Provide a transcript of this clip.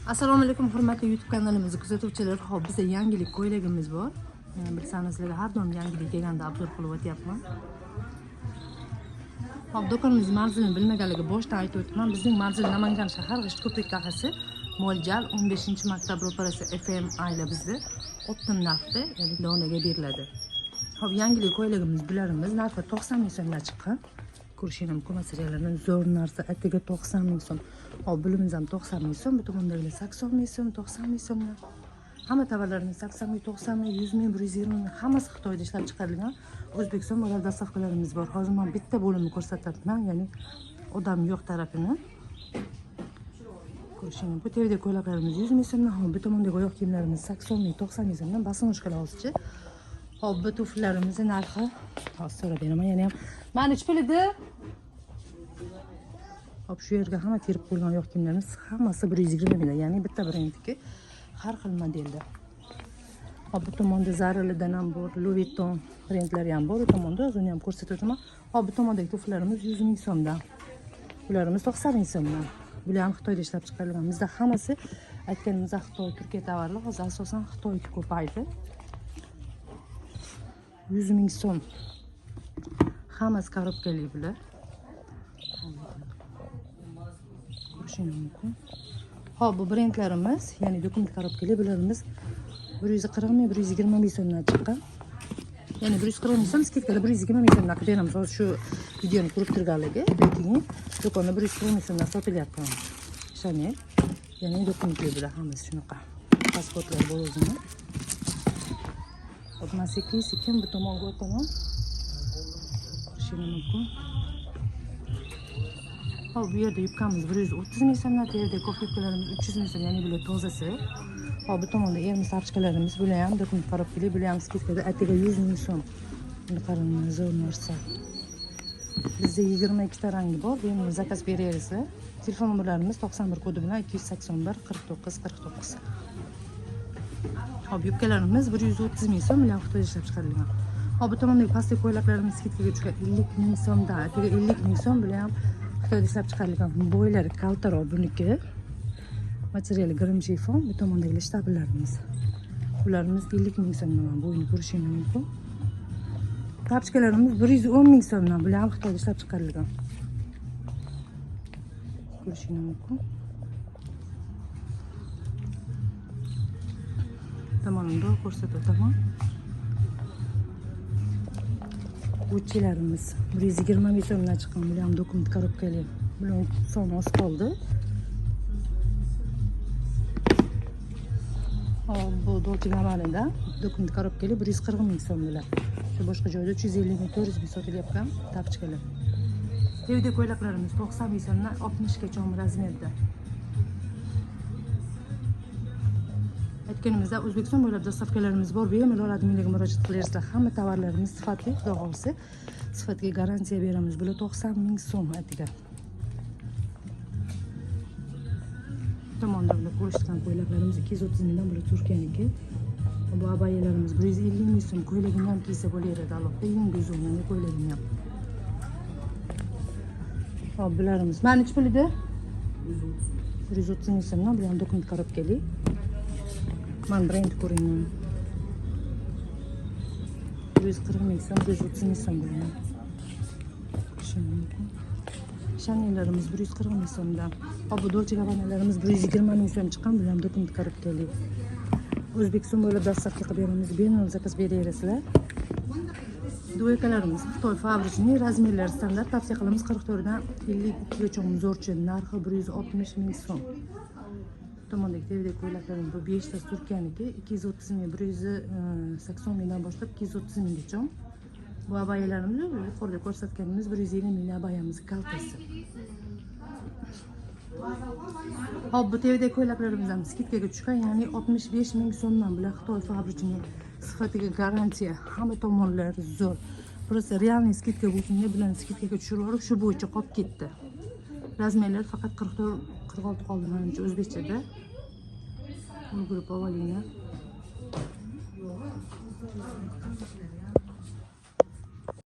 Assalomu alaykum hurmatli YouTube kanalimizni kuzatuvchilar. Xo'p, bizda yangilik ko'ylagimiz bor. Bilsangiz, sizlarga har doim yangilik kelganda obzor qilib o'tyapman. Xo'p, do'konimiz manzilini bilmaganlarga boshdan aytib o'taman. Bizning manzil Namangan shahar G'isht ko'prik dahasi mo'ljal 15-maktab ro'parasi FM ayla bizda optim narxda, ya'ni donaga beriladi. Xo'p, yangilik ko'ylagimiz bularimiz narxi 90 ming so'mdan chiqqan. Ko'rishingiz mumkin, materiallarning zo'r narsa, atiga 90 ming so'm. Hop, bulimiz ham 90 ming so'm, bu tomondagilar 80 ming so'm, 90 ming so'mdan. Hamma tovarlarimiz 80 ming, 90 ming, 100 ming, 120 ming, hammasi Xitoyda ishlab chiqarilgan O'zbekiston model dastavkalarimiz bor. Hozir men bitta bo'limni ko'rsatyapman, ya'ni odam yo'q tarafini. Ko'rishingiz, bu terdagi ko'ylaklarimiz 100 ming so'mdan, bu tomondagi oyoq kiyimlarimiz 80 ming, 90 ming so'mdan, bosonishkalar hozircha. Hop, bu tuflilarimizning narxi hozir so'rab beraman, yana ham mana ichpilida. Hop, shu yerga hamma terib qo'ygan oyoq kiyimlarimiz hammasi 120 ming, ya'ni bitta brendniki har xil modelda. Hop, bu tomonda Zara'lidan ham bor, Louis Vuitton brendlari ham bor, bu tomonda o'zini ham ko'rsatib o'taman. Hop, bu tomondagi tuflilarimiz 100 ming so'mdan. Bularimiz 90 ming so'mdan. Bular ham Xitoyda ishlab chiqarilgan. Bizda hammasi aytganimizda Xitoy, Turkiya tovarlar, hozir asosan Xitoy ko'paydi. 100 ming so'm. Hammasi korobkali bular. Ko'rishingiz mumkin. Hop, bu brendlarimiz, ya'ni dokument korobkali bularimiz 140 ming, 120 ming so'mdan chiqqan. Ya'ni 140 ming so'm, skidkada 120 ming so'mdan qilib beramiz. Hozir shu videoni ko'rib turganlarga, lekin do'konda 140 ming so'mdan sotilyapti. Chanel, ya'ni dokumentli bular hammasi shunaqa. Pasportlar bor o'zini. Hop, men sekin bu tomonga o'taman. Ko'rishingiz mumkin. Hop, bu yerda yubkamiz 130 ming so'mdan, bu yerda ko'p yubkalarimiz 300 ming so'm, ya'ni bular tozasi. Hop, bu tomonda ermis sarchkalarimiz, bular ham dokument korobkali, bular ham skidkada atiga 100 ming so'm. Buni qarang, zo'r narsa. Bizda 22 ta rangi bor, bemalol zakaz beraverasizlar. Telefon nomerlarimiz 91 kodi bilan 281 49 49. Hop, yubkalarimiz 130 ming so'm bilan Xitoyda ishlab chiqarilgan. Hop, bu tomondagi pastki ko'ylaklarimiz skidkaga tushgan 50 ming so'mdan, atiga 50 ming so'm bilan Xitoyda ishlab chiqarilgan. Bo'ylari kaltaroq buniki. Materiali grim shifon, bu tomondagi shtabillarimiz. Bularimiz 50 ming so'mdan, bo'yini ko'rishingiz mumkin. Tapchkalarimiz 110 ming so'mdan, bular ham Xitoyda ishlab chiqarilgan. Ko'rishingiz mumkin. Tomonimda ko'rsatib o'taman. Uchilarimiz 120 ming so'mdan chiqqan, bular ham dokument korobkali. Bular soni oz qoldi. Bu Dolce & Gabbana'da dokument korobkali 140 ming so'm bular. Shu boshqa joyda 350 ming, 400 ming sotilyapti tapchkalar. Evda ko'ylaklarimiz 90 ming so'mdan 60 gacha razmerda. Aytganimizda O'zbekiston bo'ylab dastavkalarimiz bor, bemalol adminlarga murojaat qilasizlar. Hamma tovarlarimiz sifatli, xudo xohlasa sifatga garantiya beramiz. Bular 90 ming so'm atiga. Tomonda bular ko'rishgan ko'ylaklarimiz 230 mingdan, bular Turkiyaniki. Bu abayalarimiz 150 ming so'm, ko'ylagini ham kiysa bo'laveradi, alohida yengi uzunli ko'ylagini ham. Hop, bularimiz mana ichi pulida 130 ming so'mdan, bular ham dokument korobkali. Men brend ko'ringman. 140 ming so'm, 130 ming so'm bular. Chanellarimiz 140 ming so'mdan. Hop, bu Dolce & Gabbanalarimiz 120 ming so'm chiqqan, bular ham dokument korobkali. O'zbekiston bo'ylab dastavka qilib beramiz, bemalol zakaz beraverasizlar. Duekalarimiz Xitoy fabrichniy, razmerlari standart, tavsiya qilamiz 44 dan 52 gacha zo'rcha, narxi 160 ming so'm. Tomondagi terdagi ko'ylaklarimiz bu 5 ta Turkiyaniki, 230 ming, 180 mingdan boshlab 230 minggacha. Bu abayalarimiz yuqorida ko'rsatganimiz 150 ming abayamiz kaltasi. Hop, bu terdagi ko'ylaklarimiz ham skidkaga tushgan, ya'ni 65 ming so'mdan, bular Xitoy fabrichniy, sifatiga garantiya, hamma tomonlari zo'r. Просто realniy skidka bo'lsa, bilan skidkaga tushirib olib, shu bo'yicha qolib ketdi. Razmerlar faqat 44-46 qoldi menimcha o'zbekchada. Ulgurib olaylik.